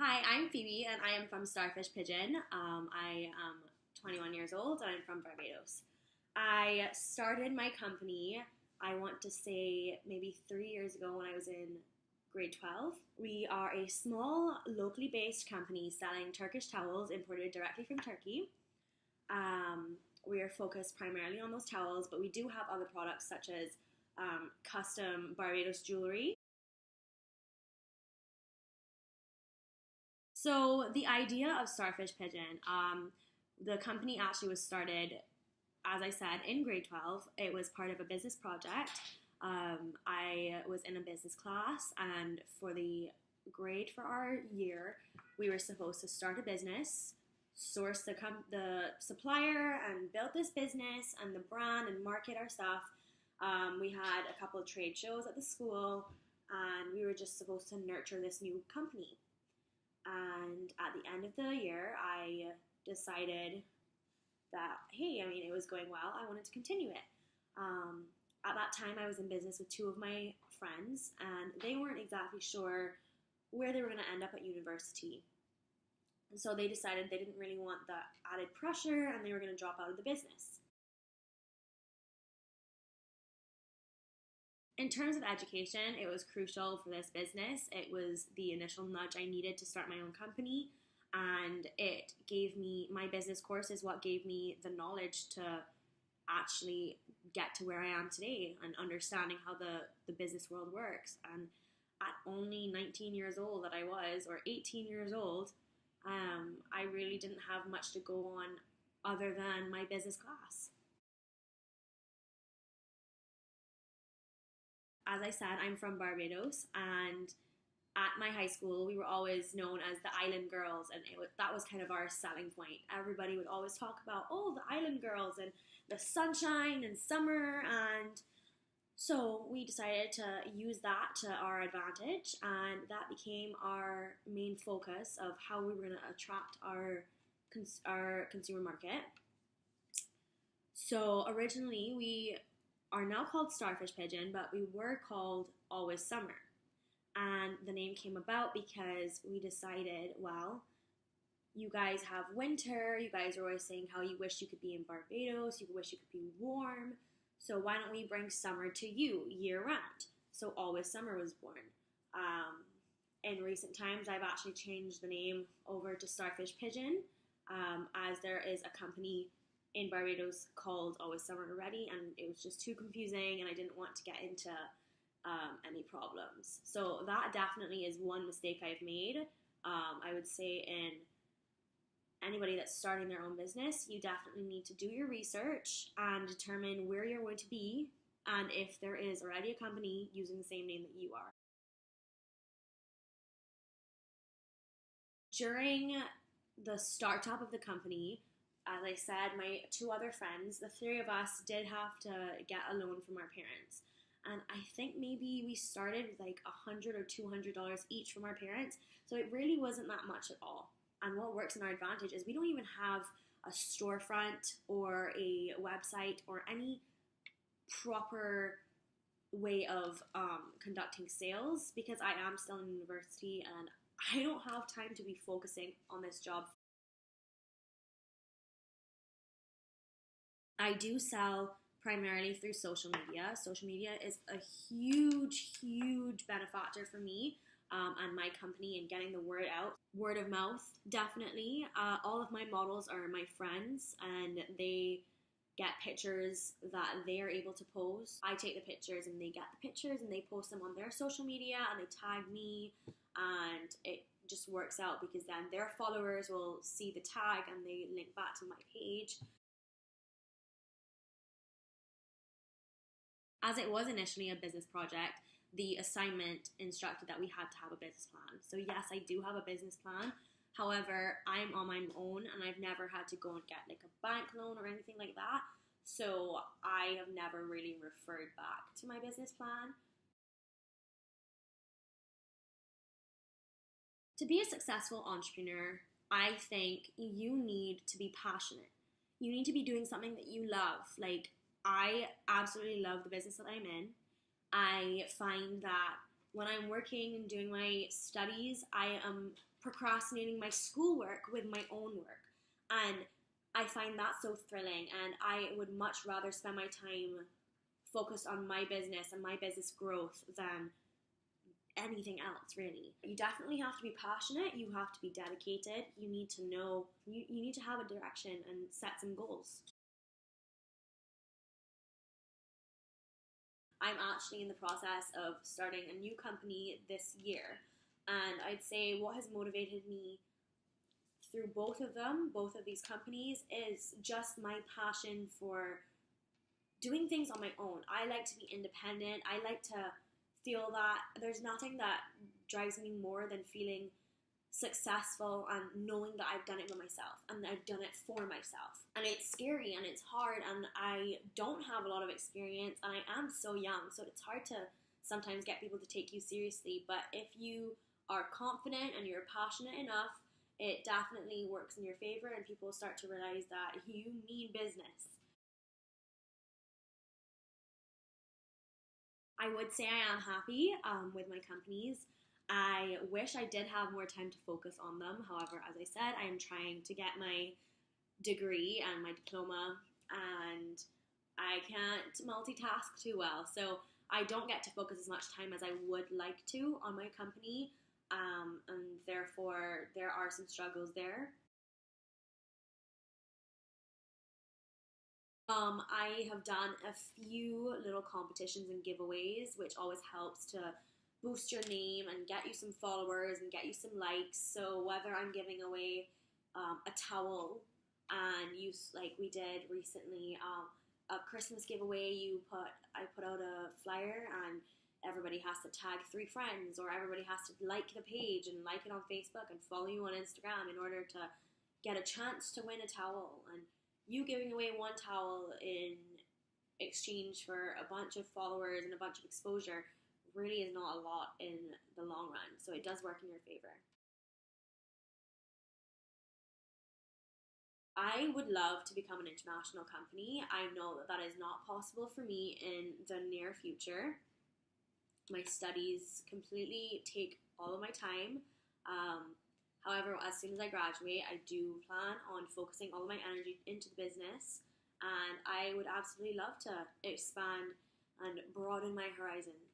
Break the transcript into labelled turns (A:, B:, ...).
A: Hi, I'm Phoebe and I am from Starfish Pigeon. I am 21 years old and I'm from Barbados. I started my company, I want to say maybe 3 years ago when I was in grade 12. We are a small, locally based company selling Turkish towels imported directly from Turkey. We are focused primarily on those towels, but we do have other products such as custom Barbados jewelry. So the idea of Starfish Pigeon, the company actually was started, as I said, in grade 12. It was part of a business project. I was in a business class, and for the grade for our year, we were supposed to start a business, source the supplier, and build this business and the brand and market our stuff. We had a couple of trade shows at the school, and we were just supposed to nurture this new company. And at the end of the year, I decided that, hey, I mean, it was going well. I wanted to continue it. At that time, I was in business with two of my friends, and they weren't exactly sure where they were going to end up at university. And so they decided they didn't really want the added pressure and they were going to drop out of the business. In terms of education, it was crucial for this business. It was the initial nudge I needed to start my own company, and it gave me my business course is what gave me the knowledge to actually get to where I am today and understanding how the business world works. And at only 19 years old that I was, or 18 years old, I really didn't have much to go on other than my business class. As I said, I'm from Barbados, and at my high school, we were always known as the Island Girls, and that was kind of our selling point. Everybody would always talk about, oh, the Island Girls and the sunshine and summer, and so we decided to use that to our advantage, and that became our main focus of how we were going to attract our consumer market. So originally, we are now called Starfish Pigeon, but we were called Always Summer. And the name came about because we decided, well, you guys have winter, you guys are always saying how you wish you could be in Barbados, you wish you could be warm, so why don't we bring summer to you year round? So Always Summer was born. In recent times, I've actually changed the name over to Starfish Pigeon, as there is a company in Barbados called Always Summer already, and it was just too confusing, and I didn't want to get into any problems. So that definitely is one mistake I've made. I would say in anybody that's starting their own business, you definitely need to do your research and determine where you're going to be and if there is already a company using the same name that you are. During the startup of the company, as I said, my two other friends, the three of us did have to get a loan from our parents. And I think maybe we started with like $100 or $200 each from our parents. So it really wasn't that much at all. And what works in our advantage is we don't even have a storefront or a website or any proper way of conducting sales because I am still in university and I don't have time to be focusing on this job. I do sell primarily through social media. Social media is a huge, huge benefactor for me and my company in getting the word out. Word of mouth, definitely. All of my models are my friends, and they get pictures that they are able to post. I take the pictures, and they get the pictures, and they post them on their social media, and they tag me, and it just works out because then their followers will see the tag, and they link back to my page. As it was initially a business project, the assignment instructed that we had to have a business plan. So yes, I do have a business plan. However, I'm on my own and I've never had to go and get like a bank loan or anything like that. So I have never really referred back to my business plan. To be a successful entrepreneur, I think you need to be passionate. You need to be doing something that you love. Like, I absolutely love the business that I'm in. I find that when I'm working and doing my studies, I am procrastinating my schoolwork with my own work. And I find that so thrilling, and I would much rather spend my time focused on my business and my business growth than anything else, really. You definitely have to be passionate, you have to be dedicated, you need to know, you need to have a direction and set some goals. I'm actually in the process of starting a new company this year, and I'd say what has motivated me through both of these companies, is just my passion for doing things on my own. I like to be independent. I like to feel that there's nothing that drives me more than feeling successful and knowing that I've done it by myself and I've done it for myself. And it's scary and it's hard, and I don't have a lot of experience and I am so young, so it's hard to sometimes get people to take you seriously. But if you are confident and you're passionate enough, it definitely works in your favor and people start to realize that you mean business. I would say I am happy with my companies. I wish I did have more time to focus on them. However, as I said, I am trying to get my degree and my diploma, and I can't multitask too well. So I don't get to focus as much time as I would like to on my company, and therefore there are some struggles there. I have done a few little competitions and giveaways, which always helps to boost your name and get you some followers and get you some likes. So whether I'm giving away a towel, and like we did recently, a Christmas giveaway, I put out a flyer and everybody has to tag 3 friends, or everybody has to like the page and like it on Facebook and follow you on Instagram in order to get a chance to win a towel. And you giving away one towel in exchange for a bunch of followers and a bunch of exposure really is not a lot in the long run. So it does work in your favor. I would love to become an international company. I know that that is not possible for me in the near future. My studies completely take all of my time. However, as soon as I graduate, I do plan on focusing all of my energy into the business, and I would absolutely love to expand and broaden my horizons.